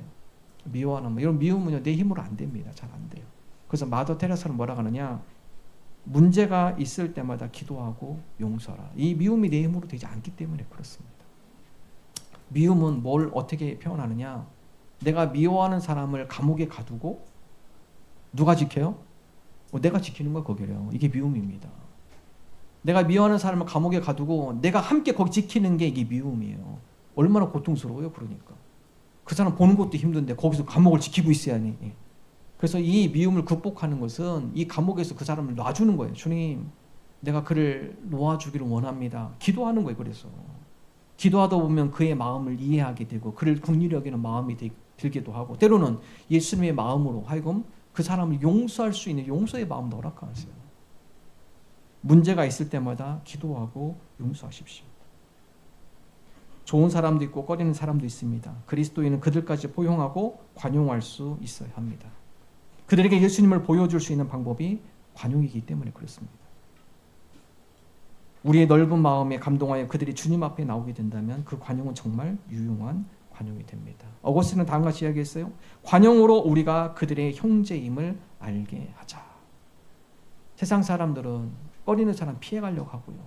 미워하는 이런 미움은요 내 힘으로 안 됩니다. 잘 안 돼요. 그래서 마더 테레사는 뭐라 하느냐? 문제가 있을 때마다 기도하고 용서하라. 이 미움이 내 힘으로 되지 않기 때문에 그렇습니다. 미움은 뭘 어떻게 표현하느냐? 내가 미워하는 사람을 감옥에 가두고 누가 지켜요? 내가 지키는 거 거기래요. 이게 미움입니다. 내가 미워하는 사람을 감옥에 가두고 내가 함께 거기 지키는 게 이게 미움이에요. 얼마나 고통스러워요. 그러니까 그 사람 보는 것도 힘든데 거기서 감옥을 지키고 있어야 하니. 그래서 이 미움을 극복하는 것은 이 감옥에서 그 사람을 놔주는 거예요. 주님, 내가 그를 놓아주기를 원합니다. 기도하는 거예요. 그래서 기도하다 보면 그의 마음을 이해하게 되고 그를 긍휼히 여기는 마음이 들기도 하고, 때로는 예수님의 마음으로 하여금 그 사람을 용서할 수 있는 용서의 마음도 허락하세요. 문제가 있을 때마다 기도하고 용서하십시오. 좋은 사람도 있고 꺼리는 사람도 있습니다. 그리스도인은 그들까지 포용하고 관용할 수 있어야 합니다. 그들에게 예수님을 보여줄 수 있는 방법이 관용이기 때문에 그렇습니다. 우리의 넓은 마음에 감동하여 그들이 주님 앞에 나오게 된다면 그 관용은 정말 유용한 관용이 됩니다. 어거스틴은 다음과 같이 이야기했어요. 관용으로 우리가 그들의 형제임을 알게 하자. 세상 사람들은 꺼리는 사람 피해가려고 하고요.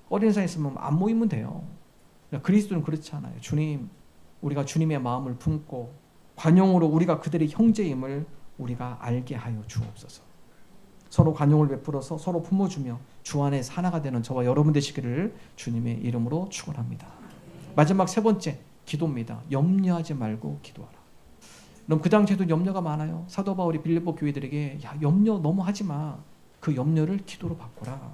꺼리는 사람 있으면 안 모이면 돼요. 그리스도는 그렇지 않아요. 주님, 우리가 주님의 마음을 품고 관용으로 우리가 그들의 형제임을 우리가 알게 하여 주옵소서. 서로 관용을 베풀어서 서로 품어주며 주 안에서 하나가 되는 저와 여러분 되시기를 주님의 이름으로 축원합니다. 마지막 세 번째 기도입니다. 염려하지 말고 기도하라. 그럼 그 당시에도 염려가 많아요. 사도 바울이 빌립보 교회들에게 야, 염려 너무 하지 마. 그 염려를 기도로 바꿔라.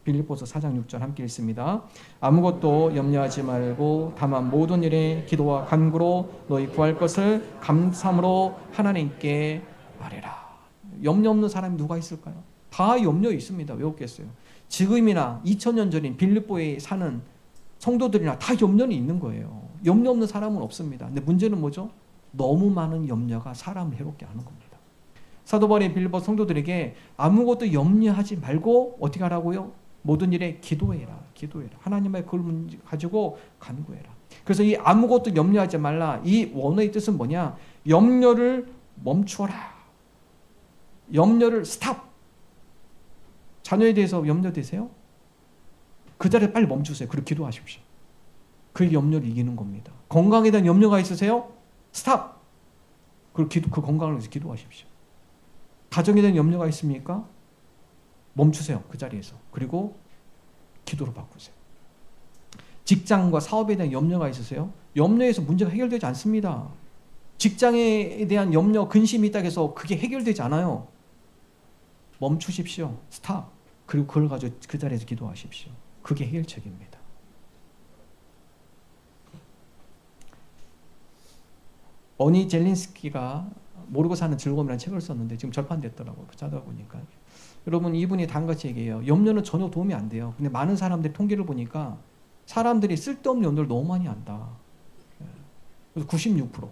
빌립보서 4장 6절 함께 읽습니다. 아무것도 염려하지 말고 다만 모든 일에 기도와 간구로 너희 구할 것을 감사함으로 하나님께 아뢰라. 염려 없는 사람이 누가 있을까요? 다 염려 있습니다. 왜 없겠어요? 지금이나 2000년 전인 빌립보에 사는 성도들이나 다 염려는 있는 거예요. 염려 없는 사람은 없습니다. 근데 문제는 뭐죠? 너무 많은 염려가 사람을 해롭게 하는 겁니다. 사도 바울이 빌립보 성도들에게 아무것도 염려하지 말고 어떻게 하라고요? 모든 일에 기도해라. 기도해라. 하나님의 그걸 가지고 간구해라. 그래서 이 아무것도 염려하지 말라. 이 원어의 뜻은 뭐냐? 염려를 멈추어라. 염려를 스탑. 자녀에 대해서 염려되세요? 그 자리에 빨리 멈추세요. 그리고 기도하십시오. 그게 염려를 이기는 겁니다. 건강에 대한 염려가 있으세요? 스탑. 그리고 그 건강을 위해서 기도하십시오. 가정에 대한 염려가 있습니까? 멈추세요. 그 자리에서. 그리고 기도로 바꾸세요. 직장과 사업에 대한 염려가 있으세요? 염려에서 문제가 해결되지 않습니다. 직장에 대한 염려, 근심이 있다고 해서 그게 해결되지 않아요. 멈추십시오. 스탑. 그리고 그걸 가지고 그 자리에서 기도하십시오. 그게 해결책입니다. 어니 젤린스키가 모르고 사는 즐거움이라는 책을 썼는데 지금 절판됐더라고요. 찾아보니까. 보니까. 여러분 이분이 다음같이 얘기해요. 염려는 전혀 도움이 안 돼요. 근데 많은 사람들이 통계를 보니까 사람들이 쓸데없는 염려를 너무 많이 한다. 그래서 96%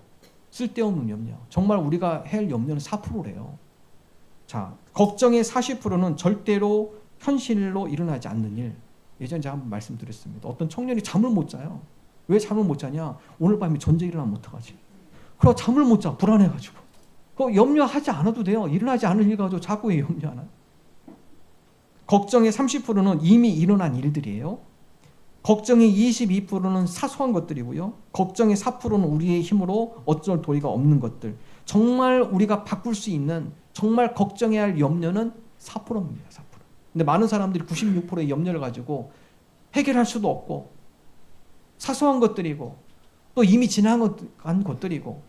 쓸데없는 염려. 정말 우리가 해야 할 염려는 4%래요. 자, 걱정의 40%는 절대로 현실로 일어나지 않는 일. 예전에 제가 한번 말씀드렸습니다. 어떤 청년이 잠을 못 자요. 왜 잠을 못 자냐? 오늘 밤에 전쟁 일어나면 어떡하지? 그럼 잠을 못 자. 불안해가지고. 그거 염려하지 않아도 돼요. 일어나지 않을 일 가지고 자꾸 왜 염려하나요? 걱정의 30%는 이미 일어난 일들이에요. 걱정의 22%는 사소한 것들이고요. 걱정의 4%는 우리의 힘으로 어쩔 도리가 없는 것들. 정말 우리가 바꿀 수 있는 정말 걱정해야 할 염려는 4%입니다. 4%. 근데 많은 사람들이 96%의 염려를 가지고 해결할 수도 없고 사소한 것들이고 또 이미 지나간 것들이고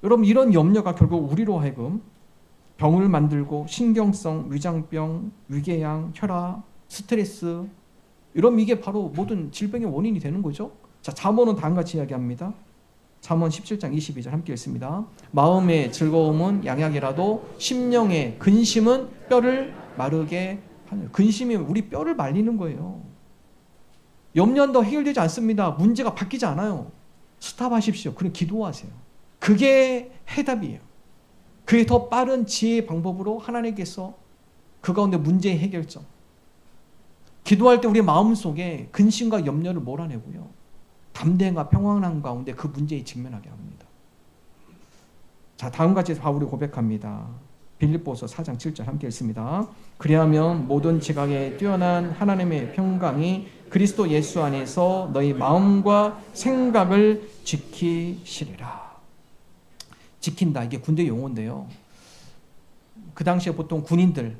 여러분 이런 염려가 결국 우리로 하여금 병을 만들고 신경성, 위장병, 위궤양, 혈압, 스트레스 이러면 이게 바로 모든 질병의 원인이 되는 거죠. 자, 잠언은 다음같이 이야기합니다. 잠언 17장 22절 함께 읽습니다. 마음의 즐거움은 양약이라도 심령의 근심은 뼈를 마르게 하는. 근심이 우리 뼈를 말리는 거예요. 염려한다고 해결되지 않습니다. 문제가 바뀌지 않아요. 스탑하십시오. 그럼 기도하세요. 그게 해답이에요. 그게 더 빠른 지혜의 방법으로 하나님께서 그 가운데 문제의 해결점. 기도할 때 우리 마음속에 근심과 염려를 몰아내고요. 담대함과 평안함 가운데 그 문제에 직면하게 합니다. 자, 다음같이 바울이 고백합니다. 빌립보서 4장 7절 함께 읽습니다. 그리하면 모든 지각에 뛰어난 하나님의 평강이 그리스도 예수 안에서 너희 마음과 생각을 지키시리라. 지킨다. 이게 군대 용어인데요. 그 당시에 보통 군인들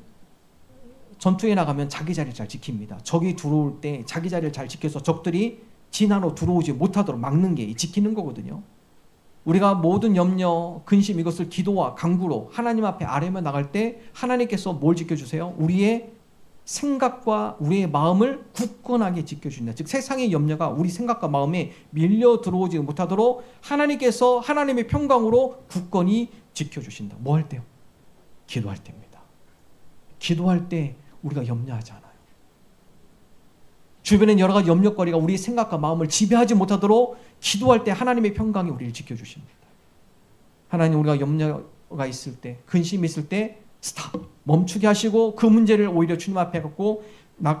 전투에 나가면 자기 자리를 잘 지킵니다. 적이 들어올 때 자기 자리를 잘 지켜서 적들이 진화로 들어오지 못하도록 막는 게 지키는 거거든요. 우리가 모든 염려, 근심 이것을 기도와 간구로 하나님 앞에 아뢰며 나갈 때 하나님께서 뭘 지켜주세요? 우리의 생각과 우리의 마음을 굳건하게 지켜준다. 즉 세상의 염려가 우리 생각과 마음에 밀려 들어오지 못하도록 하나님께서 하나님의 평강으로 굳건히 지켜주신다. 뭐 할 때요? 기도할 때입니다. 기도할 때 우리가 염려하지 않아요. 주변엔 여러 가지 염려거리가 우리 생각과 마음을 지배하지 못하도록 기도할 때 하나님의 평강이 우리를 지켜주십니다. 하나님 우리가 염려가 있을 때, 근심이 있을 때 스탑, 멈추게 하시고 그 문제를 오히려 주님 앞에 갖고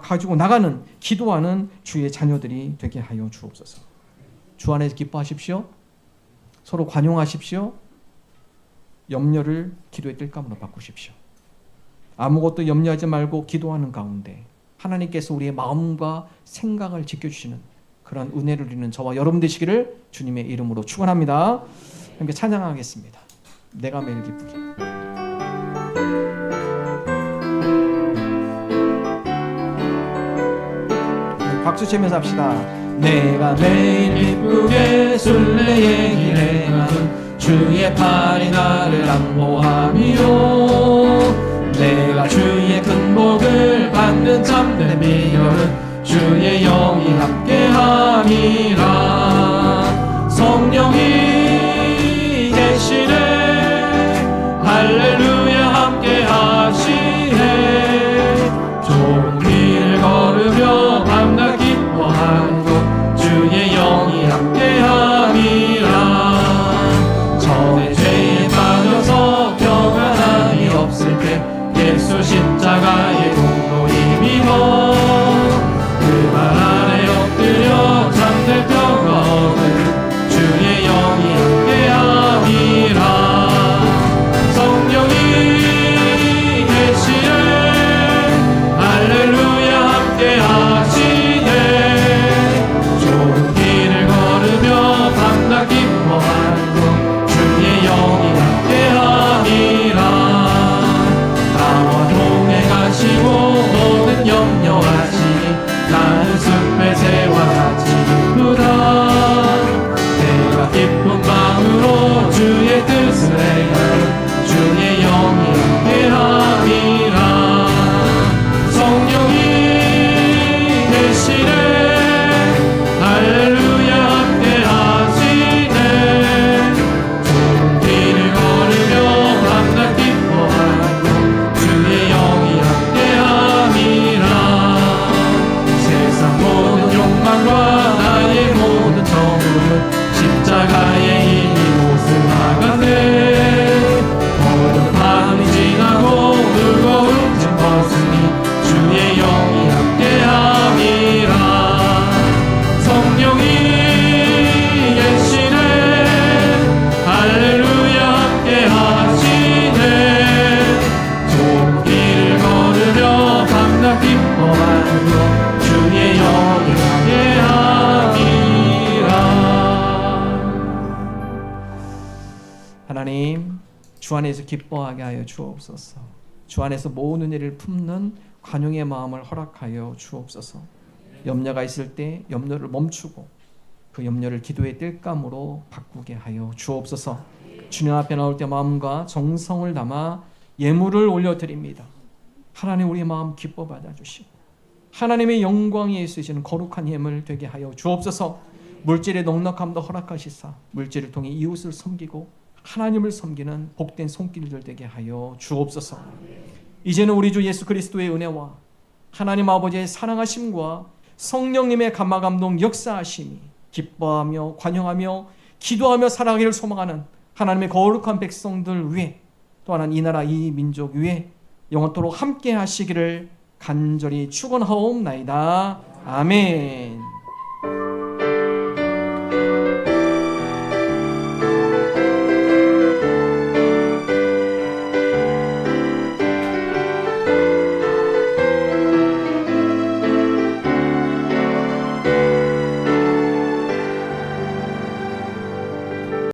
가지고 나가는 기도하는 주의 자녀들이 되게 하여 주옵소서. 주 안에서 기뻐하십시오. 서로 관용하십시오. 염려를 기도의 뜰감으로 바꾸십시오. 아무것도 염려하지 말고 기도하는 가운데 하나님께서 우리의 마음과 생각을 지켜주시는 그런 은혜를 누리는 저와 여러분 되시기를 주님의 이름으로 축원합니다. 함께 찬양하겠습니다. 내가 매일 기쁘게. 박수 치면서 합시다. 내가 매일 기쁘게 순례의 길에 가는 주의 팔이 나를 안보하며 내가 주의 큰 복을 받는 참된 비결은 주의 영이 함께함이라. 성령이 계시네 할렐루야 함께하시네. 좋은 길을 걸으며 밤낮 기뻐하는 것 주의 영이 함께함이라. 전에 죄에 빠져서 평안함이 없을 때 예수 십자가의 공로를 믿어 그 발 아래 엎드려 잠들 평화 얻는 주의 영이 함께함이라. 성령이 계시네 할렐루야 함께하시네. 좋은 길을 걸으며 밤낮 기뻐하는 것 주의 영이 함께함이라. 나와 동행하시고 모든 염려하시니 나는 숲의 새와 같이 기쁘다. 내가 기쁜 마음으로 주의 뜻을 행하는 주의 영이 함께함이라. 성령이 계시네 할렐루야 함께하시네. 좋은 길을 걸으며 밤낮 기뻐하는 것 주의 영이 함께함이라. 세상 모든 욕망과 나의 모든 정욕은 십자가의 이미 못을 막았네. 모든 밤이 지나고 무거운 짐 벗으니 주의 영이 함께함이라. 성령이 계시네 할렐루야 함께하시네. 좋은 길을 걸으며 밤낮 기뻐하는 것 주의 영이 함께함이라. 하나님, 주 안에서 기뻐하게 하여 주옵소서. 주 안에서 모든 일을 품는 관용의 마음을 허락하여 주옵소서. 염려가 있을 때 염려를 멈추고 그 염려를 기도의 땔감으로 바꾸게 하여 주옵소서. 주님 앞에 나올 때 마음과 정성을 담아 예물을 올려드립니다. 하나님, 우리 마음 기뻐 받아주시고 하나님의 영광이 있으시는 거룩한 예물 되게 하여 주옵소서. 물질의 넉넉함도 허락하시사 물질을 통해 이웃을 섬기고 하나님을 섬기는 복된 손길들 되게 하여 주옵소서. 이제는 우리 주 예수 그리스도의 은혜와 하나님 아버지의 사랑하심과 성령님의 감화감동 역사하심이 기뻐하며 관용하며 기도하며 살아가기를 소망하는 하나님의 거룩한 백성들 위해, 또 하나 이 나라 이 민족 위해 영원토록 함께 하시기를 간절히 축원하옵나이다. 아멘.